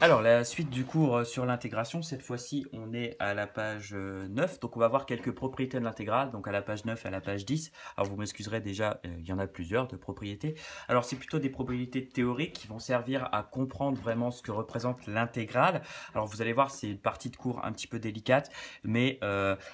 Alors, la suite du cours sur l'intégration, cette fois-ci, on est à la page 9. Donc, on va voir quelques propriétés de l'intégrale, donc à la page 9 et à la page 10. Alors, vous m'excuserez déjà, il y en a plusieurs de propriétés. Alors, c'est plutôt des propriétés théoriques qui vont servir à comprendre vraiment ce que représente l'intégrale. Alors, vous allez voir, c'est une partie de cours un petit peu délicate, mais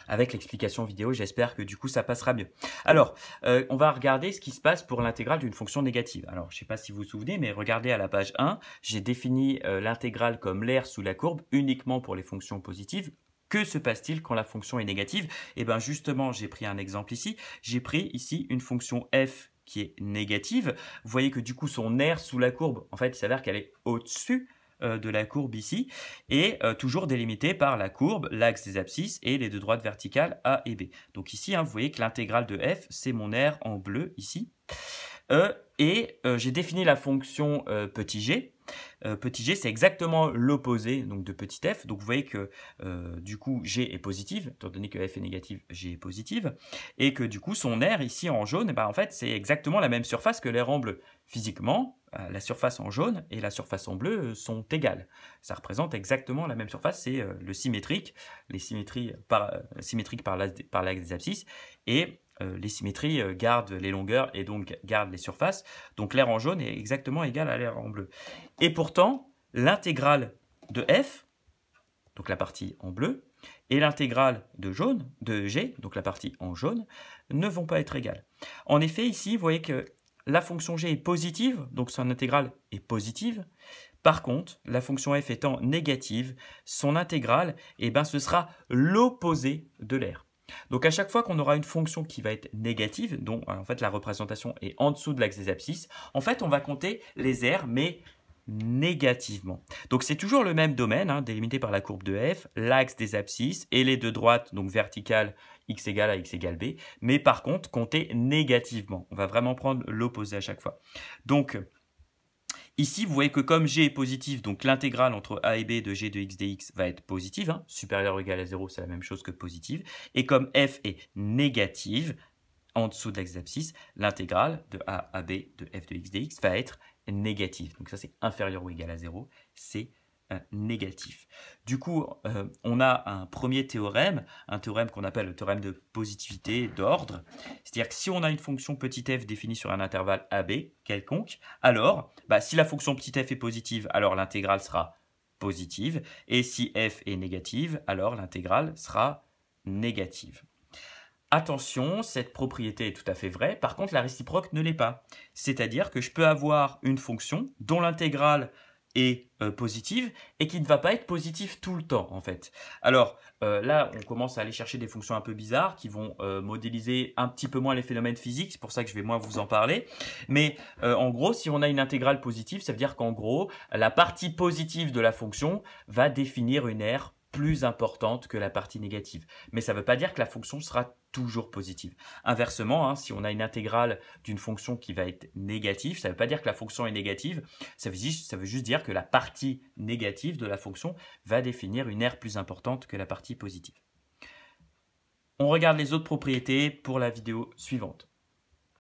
avec l'explication vidéo, j'espère que du coup, ça passera mieux. Alors, on va regarder ce qui se passe pour l'intégrale d'une fonction négative. Alors, je ne sais pas si vous vous souvenez, mais regardez à la page 1, j'ai défini l'intégrale comme l'aire sous la courbe uniquement pour les fonctions positives. Que se passe-t-il quand la fonction est négative? Et bien justement, j'ai pris un exemple ici. J'ai pris ici une fonction f qui est négative. Vous voyez que du coup, son aire sous la courbe, en fait, il s'avère qu'elle est au-dessus de la courbe ici, et toujours délimitée par la courbe, l'axe des abscisses et les deux droites verticales A et B. Donc ici, vous voyez que l'intégrale de f, c'est mon aire en bleu ici. J'ai défini la fonction petit g. Petit g, c'est exactement l'opposé donc de petit f. Donc vous voyez que du coup g est positive, étant donné que f est négative, g est positive, et que du coup son aire ici en jaune, en fait c'est exactement la même surface que l'aire en bleu. Physiquement, la surface en jaune et la surface en bleu sont égales. Ça représente exactement la même surface, c'est le symétrique, les symétries symétriques par l'axe des abscisses, et les symétries gardent les longueurs et donc gardent les surfaces. Donc l'aire en jaune est exactement égale à l'aire en bleu. Et pourtant, l'intégrale de f, donc la partie en bleu, et l'intégrale de g, donc la partie en jaune, ne vont pas être égales. En effet, ici, vous voyez que la fonction g est positive, donc son intégrale est positive. Par contre, la fonction f étant négative, son intégrale, ce sera l'opposé de l'aire. Donc à chaque fois qu'on aura une fonction qui va être négative, dont en fait la représentation est en dessous de l'axe des abscisses, en fait on va compter les aires, mais négativement. Donc c'est toujours le même domaine, délimité par la courbe de f, l'axe des abscisses et les deux droites, donc verticales, x égale à x égale b, mais par contre compter négativement. On va vraiment prendre l'opposé à chaque fois. Donc ici, vous voyez que comme g est positif, donc l'intégrale entre a et b de g de x dx va être positive, supérieure ou égale à 0, c'est la même chose que positive. Et comme f est négative, en dessous de l'axe des abscisses, l'intégrale de a à b de f de x dx va être négative. Donc ça, c'est inférieur ou égal à 0, c'est négatif. Du coup, on a un premier théorème, un théorème qu'on appelle le théorème de positivité d'ordre. C'est-à-dire que si on a une fonction petit f définie sur un intervalle AB quelconque, alors, si la fonction petit f est positive, alors l'intégrale sera positive. Et si f est négative, alors l'intégrale sera négative. Attention, cette propriété est tout à fait vraie. Par contre, la réciproque ne l'est pas. C'est-à-dire que je peux avoir une fonction dont l'intégrale est positive et qui ne va pas être positive tout le temps, en fait. Alors, là, on commence à aller chercher des fonctions un peu bizarres qui vont modéliser un petit peu moins les phénomènes physiques. C'est pour ça que je vais moins vous en parler. Mais en gros, si on a une intégrale positive, ça veut dire qu'en gros, la partie positive de la fonction va définir une aire plus importante que la partie négative. Mais ça ne veut pas dire que la fonction sera toujours positive. Inversement, si on a une intégrale d'une fonction qui va être négative, ça ne veut pas dire que la fonction est négative, ça veut juste dire que la partie négative de la fonction va définir une aire plus importante que la partie positive. On regarde les autres propriétés pour la vidéo suivante.